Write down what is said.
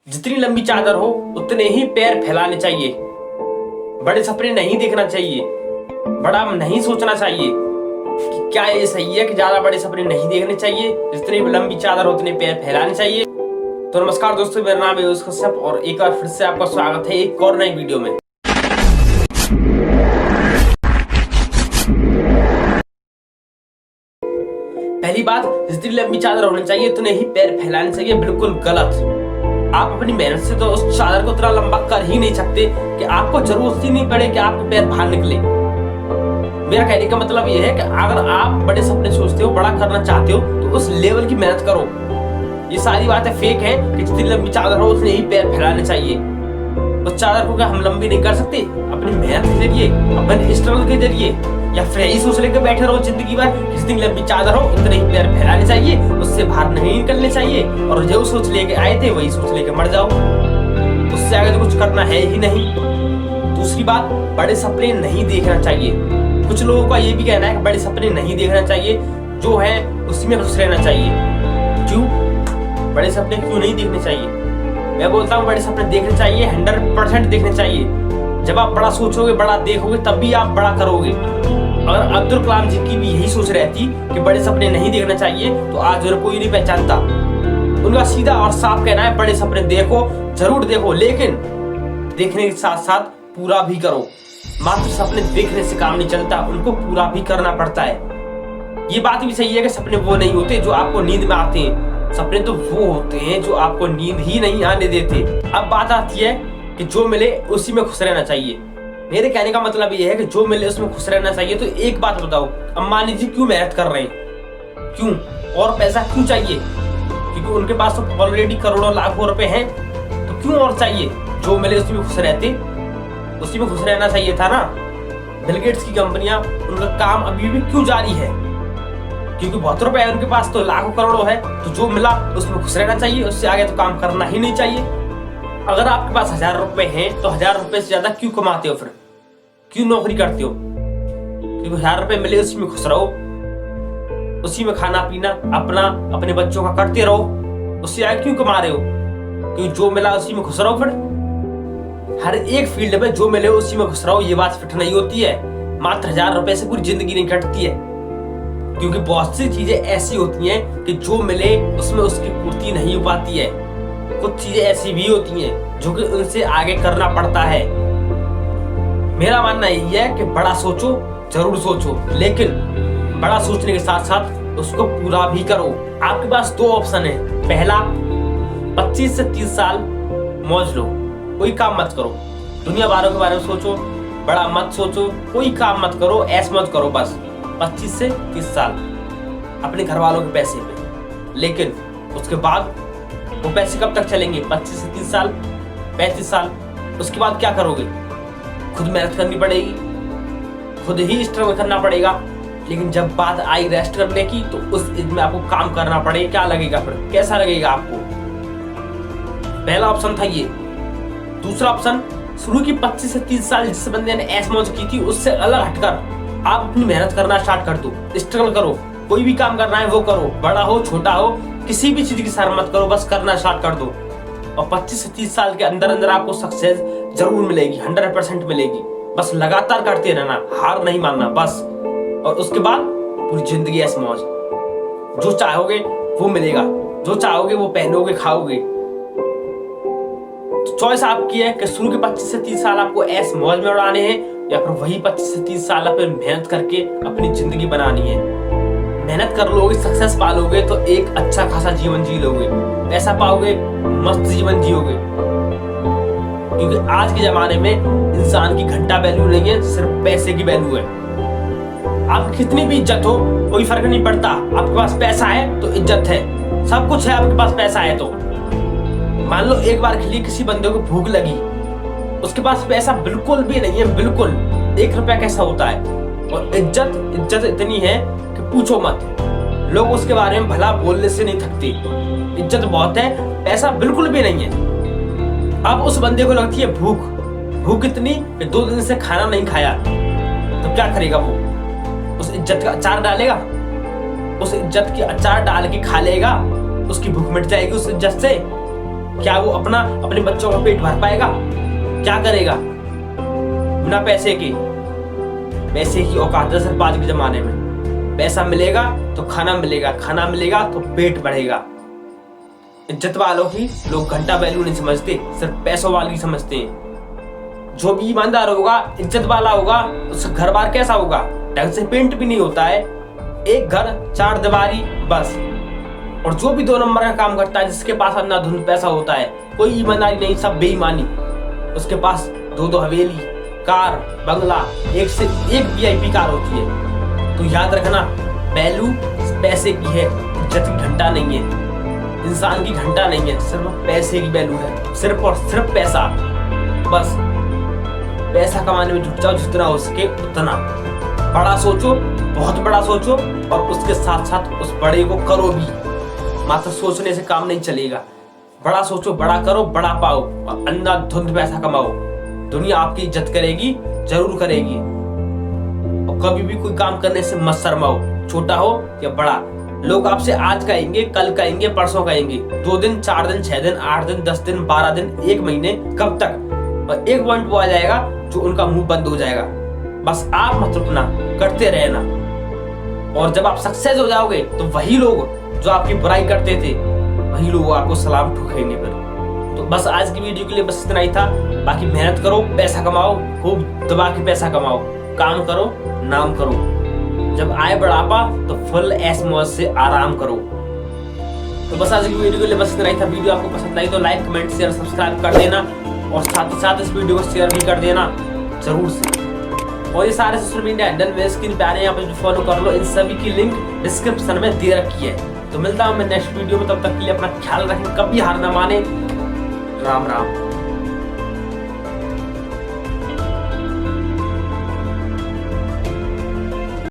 जितनी लंबी चादर हो उतने ही पैर फैलाने चाहिए। बड़े सपने नहीं देखना चाहिए, बड़ा नहीं सोचना चाहिए कि क्या ये सही है कि ज्यादा बड़े सपने नहीं देखने चाहिए। जितनी लंबी चादर हो उतने पैर फैलाने चाहिए। तो नमस्कार दोस्तों, मेरा नाम है योगेश कश्यप और एक बार फिर से आपका स्वागत है एक और नई वीडियो में। पहली बात, जितनी लंबी चादर होनी चाहिए उतने ही पैर फैलाने चाहिए, बिल्कुल गलत। आप अपनी मेहनत से तो उस चादर को इतना लंबा कर ही नहीं सकते कि आपको जरूरत ही नहीं पड़े कि आपके पैर बाहर निकले। मेरा कहने का मतलब यह है कि अगर आप बड़े सपने सोचते हो, बड़ा करना चाहते हो, तो उस लेवल की मेहनत करो। ये सारी बातें फेक है कि जितनी लंबी चादर हो उतने ही पैर फैलाने चाहिए। उस चादर को क्या हम लंबी नहीं कर सकते अपनी मेहनत के जरिए, अपने स्ट्रगल के जरिए, या फिर यही सोच लेकर बैठे रहो जिंदगी भर जितनी लंबी चादर हो उतने ही पैर फैलाने चाहिए, उससे बाहर नहीं निकलने चाहिए और जो सोच लेके आए थे वही सोच लेके मर जाओ। उससे आगे तो कुछ करना है ही नहीं। दूसरी बात, बड़े सपने नहीं देखना चाहिए। कुछ लोगों का ये भी कहना है कि बड़े सपने नहीं देखना चाहिए, जो है उसी में खुश रहना चाहिए। क्यों बड़े सपने क्यों नहीं देखने चाहिए? मैं बोलता हूँ बड़े सपने देखने चाहिए, 100% देखने चाहिए। जब आप बड़ा सोचोगे, बड़ा देखोगे, तब भी आप बड़ा करोगे। अगर अब्दुल कलाम जी की भी यही सोच रहती कि बड़े सपने नहीं देखना चाहिए तो आज उन्हें कोई नहीं पहचानता। उनका सीधा और साफ कहना है बड़े सपने देखो, जरूर देखो, लेकिन देखने के साथ साथ पूरा भी करो। मात्र सपने देखने से काम नहीं चलता, उनको पूरा भी करना पड़ता है। ये बात भी सही है कि सपने वो नहीं होते जो आपको नींद में आते हैं, सपने तो वो होते हैं जो आपको नींद ही नहीं आने देते। अब बात आती है कि जो मिले उसी में खुश रहना चाहिए। मेरे कहने का मतलब ये है कि जो मिले उसमें खुश रहना चाहिए। तो एक बात बताओ, अंबानी जी क्यों मेहनत कर रहे हैं? क्यों? और पैसा क्यों चाहिए? क्योंकि उनके पास तो ऑलरेडी करोड़ों लाखों रुपए हैं, तो क्यों और चाहिए? जो मिले उसी में खुश रहते, उसी में खुश रहना चाहिए था ना। बिल गेट्स की कंपनियां, उनका काम अभी भी क्यों जारी है? क्योंकि बहुत रुपए है उनके पास, तो लाखों करोड़ों है, तो जो मिला उसमें खुश रहना चाहिए, उससे आगे तो काम करना ही नहीं चाहिए। अगर आपके पास 1000 रुपए हैं तो 1000 रुपए से ज्यादा क्यों कमाते हो? फिर क्यों नौकरी करते हो? क्योंकि 1000 रुपए मिले उसी में खुश रहो, उसी में खाना पीना अपना अपने बच्चों का करते रहो, उससे आगे क्यों कमा रहे हो? क्योंकि जो मिला उसी में खुश रहो। फिर हर एक फील्ड में जो मिले उसी में खुश रहो। ये बात फिट नहीं होती है। मात्र 1000 रुपए से पूरी जिंदगी नहीं कटती है, क्योंकि बहुत सी चीजें ऐसी होती हैं कि जो मिले उसमें उसकी पूर्ति नहीं हो पाती है। कुछ चीजें ऐसी भी होती हैं जो कि उनसे आगे करना पड़ता है। मेरा मानना यही है कि बड़ा सोचो, जरूर सोचो, लेकिन बड़ा सोचने के साथ साथ उसको पूरा भी करो। आपके पास दो ऑप्शन है। पहला, 25 से 30 साल मौज लो, कोई काम मत करो, दुनिया वालों के बारे में सोचो, बड़ा मत सोचो, कोई काम मत करो, ऐश मत करो, बस 25 से 30 साल अपने घर वालों के पैसे पे। लेकिन उसके बाद वो पैसे कब तक चलेंगे? 25 से 30 साल, 35 साल। उसके बाद क्या करोगे? खुद मेहनत करनी पड़ेगी, खुद ही स्ट्रगल करना पड़ेगा। लेकिन जब बात आई रेस्ट करने की तो उस एज में आपको काम करना पड़े, क्या लगेगा फिर? कैसा लगेगा आपको? पहला ऑप्शन था ये। दूसरा ऑप्शन, शुरू की 25 से 30 साल जिस बंदे ने ऐश मौज की थी उससे अलग हटकर आप अपनी मेहनत करना स्टार्ट कर दो, स्ट्रगल करो। कोई भी काम करना है वो करो, बड़ा हो छोटा हो, किसी भी चीज की सर मत करो, बस करना स्टार्ट कर दो। और 25 से 30 साल के अंदर अंदर आपको सक्सेस जरूर मिलेगी, 100% मिलेगी। बस लगातार करते रहना, हार नहीं मानना, बस। और उसके बाद पूरी जिंदगी ऐश मौज, जो चाहोगे वो मिलेगा, जो चाहोगे वो पहनोगे, खाओगे। तो चॉइस आपकी है कि शुरू के 25 से 30 साल आपको ऐश मौज में उड़ाने हैं या फिर वही 25 से 30 साल आप मेहनत करके अपनी जिंदगी बनानी है। मेहनत कर लोगे, सक्सेस पालोगे तो एक अच्छा खासा जीवन जी लोगे, पैसा पाओगे, मस्त जीवन जियोगे। क्योंकि आज के जमाने में इंसान की घंटा वैल्यू नहीं है, सिर्फ पैसे की वैल्यू है। आपकी कितनी भी इज्जत हो कोई फर्क नहीं पड़ता। आपके पास पैसा है तो इज्जत है, सब कुछ है आपके पास पैसा है तो। मान लो एक बार के लिए किसी बंदे को भूख लगी, उसके पास पैसा बिल्कुल भी नहीं है, बिल्कुल 1 रुपया कैसा होता है, और इज्जत इतनी है कि पूछो मत। लोग उसके बारे में भला बोलने से नहीं थकते। इज्जत बहुत है, पैसा बिल्कुल भी नहीं है। अब उस बंदे को लगती है भूख इतनी कि 2 दिन से खाना नहीं खाया, तो क्या करेगा वो? उस इज्जत का अचार डालेगा, उस इज्जत की अचार डाल के खा लेगा, उसकी भूख मिट जाएगी उस इज्जत से। क्या वो अपने बच्चों का पेट भर पाएगा? क्या करेगा बिना पैसे के? पैसे की औकात है सिर्फ आज के जमाने में। पैसा मिलेगा तो खाना मिलेगा, खाना मिलेगा तो पेट बढ़ेगा। इज्जत वालों की लोग घंटा वैल्यू नहीं समझते, सिर्फ पैसों वाली समझते हैं। जो भी ईमानदार होगा, इज्जत वाला होगा, उसका घर बार कैसा होगा? ढंग से पेंट भी नहीं होता है, एक घर 4 दीवारी बस। और जो भी 2 नंबर का काम करता है, जिसके पास अंधाधुंध पैसा होता है, कोई ईमानदारी नहीं, सब बेईमानी। उसके पास 2-2 हवेली, कार, बंगला, एक से एक VIP कार होती है। तो याद रखना, वैल्यू पैसे की है, इज्जत की घंटा नहीं है, इंसान की घंटा नहीं है, सिर्फ पैसे की वैल्यू है। सिर्फ और सिर्फ पैसा। बस पैसा कमाने में जुट जाओ, जितना हो सके उतना। बड़ा सोचो, बहुत बड़ा सोचो, और उसके साथ साथ उस बड़े को करो भी। मात्र सोचने से काम नहीं चलेगा। बड़ा सोचो, बड़ा करो, बड़ा पाओ, और अंधाधुंध पैसा कमाओ। दुनिया आपकी इज्जत करेगी, जरूर करेगी। और कभी भी कोई काम करने से मत शर्माओ, छोटा हो या बड़ा। लोग आपसे आज कहेंगे, कल कहेंगे, परसों कहेंगे, 2 दिन, 4 दिन, 6 दिन, 8 दिन, 10 दिन, 12 दिन, 1 महीने, कब तक? और एक पॉइंट वो आ जाएगा जो उनका मुंह बंद हो जाएगा। बस आप मत रुकना, करते रहना। और जब आप सक्सेस हो जाओगे तो वही लोग जो आपकी बुराई करते थे, वही लोग आपको सलाम ठोकेंगे फिर। तो बस आज की वीडियो के लिए बस इतना ही था। बाकी मेहनत करो, पैसा कमाओ, खूब दबा के पैसा कमाओ, काम करो, नाम करो। जब आए बुढ़ापा तो फुल ऐश मौज से आराम करो। तो बस आज की वीडियो के लिए बस इतना ही था। वीडियो आपको पसंद आई तो लाइक, कमेंट, शेयर, सब्सक्राइब कर देना, और साथ ही साथ इस वीडियो को शेयर भी कर देना जरूर से। और ये सारे सोशल मीडिया हैंडल मेरे स्क्रीन पे आ रहे हैं, यहाँ पे फॉलो कर लो। इन सभी की लिंक डिस्क्रिप्शन में दे रखी है। तो मिलता हूँ मैं नेक्स्ट वीडियो में, तब तक के लिए अपना ख्याल रखें, कभी हार ना माने। राम राम।